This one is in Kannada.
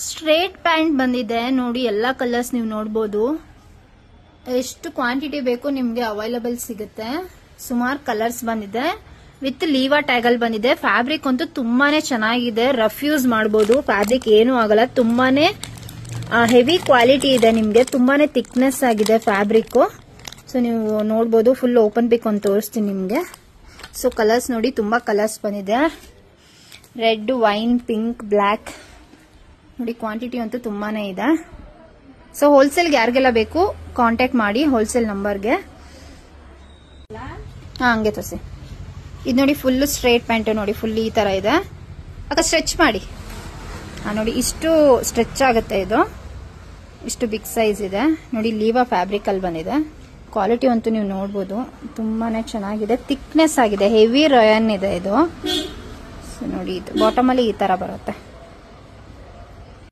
ಸ್ಟ್ರೇಟ್ ಪ್ಯಾಂಟ್ ಬಂದಿದೆ ನೋಡಿ, ಎಲ್ಲಾ ಕಲರ್ಸ್ ನೀವು ನೋಡಬಹುದು. ಎಷ್ಟು ಕ್ವಾಂಟಿಟಿ ಬೇಕು ನಿಮ್ಗೆ ಅವೈಲಬಲ್ ಸಿಗುತ್ತೆ. ಸುಮಾರು ಕಲರ್ಸ್ ಬಂದಿದೆ. ವಿತ್ ಲೀವಾ ಟ್ಯಾಗ್ ಅಲ್ಲಿ ಬಂದಿದೆ. ಫ್ಯಾಬ್ರಿಕ್ ಅಂತೂ ತುಂಬಾನೇ ಚೆನ್ನಾಗಿದೆ, ರಫ್ ಯೂಸ್ ಮಾಡಬಹುದು. ಫ್ಯಾಬ್ರಿಕ್ ಏನು ಆಗಲ್ಲ, ತುಂಬಾನೇ ಹೆವಿ ಕ್ವಾಲಿಟಿ ಇದೆ. ನಿಮ್ಗೆ ತುಂಬಾನೇ ಥಿಕ್ನೆಸ್ ಆಗಿದೆ ಫ್ಯಾಬ್ರಿಕ್. ಸೊ ನೀವು ನೋಡಬಹುದು. ಫುಲ್ ಓಪನ್ ಪಿಕ್ ಅಂತ ತೋರಿಸ್ತೀನಿ ನಿಮ್ಗೆ. ಸೊ ಕಲರ್ಸ್ ನೋಡಿ, ತುಂಬಾ ಕಲರ್ಸ್ ಬಂದಿದೆ. ರೆಡ್, ವೈನ್, ಪಿಂಕ್, ಬ್ಲಾಕ್ ನೋಡಿ. ಕ್ವಾಂಟಿಟಿ ಅಂತೂ ತುಂಬಾನೇ ಇದೆ. ಸೊ ಹೋಲ್ಸೇಲ್ಗೆ ಯಾರಿಗೆಲ್ಲ ಬೇಕು ಕಾಂಟ್ಯಾಕ್ಟ್ ಮಾಡಿ, ಹೋಲ್ಸೇಲ್ ನಂಬರ್ಗೆ. ಹಂಗೆ ತೋರಿಸಿ. ಇದು ನೋಡಿ, ಫುಲ್ ಸ್ಟ್ರೇಟ್ ಪ್ಯಾಂಟ್ ನೋಡಿ, ಫುಲ್ ಈ ತರ ಇದೆ. ಅಕ್ಕ ಸ್ಟ್ರೆಚ್ ಮಾಡಿ. ನೋಡಿ, ಇಷ್ಟು ಸ್ಟ್ರೆಚ್ ಆಗುತ್ತೆ. ಇದು ಇಷ್ಟು ಬಿಗ್ ಸೈಜ್ ಇದೆ ನೋಡಿ. ಲೀವಾ ಫ್ಯಾಬ್ರಿಕ್ ಅಲ್ಲಿ ಬಂದಿದೆ. ಕ್ವಾಲಿಟಿ ಅಂತೂ ನೀವು ನೋಡಬಹುದು, ತುಂಬಾನೇ ಚೆನ್ನಾಗಿದೆ. ಥಿಕ್ನೆಸ್ ಆಗಿದೆ, ಹೆವಿ ರಯಾನ್ ಇದೆ ಇದು. ಸೊ ನೋಡಿ, ಇದು ಬಾಟಮ್ ಅಲ್ಲಿ ಈ ತರ ಬರುತ್ತೆ.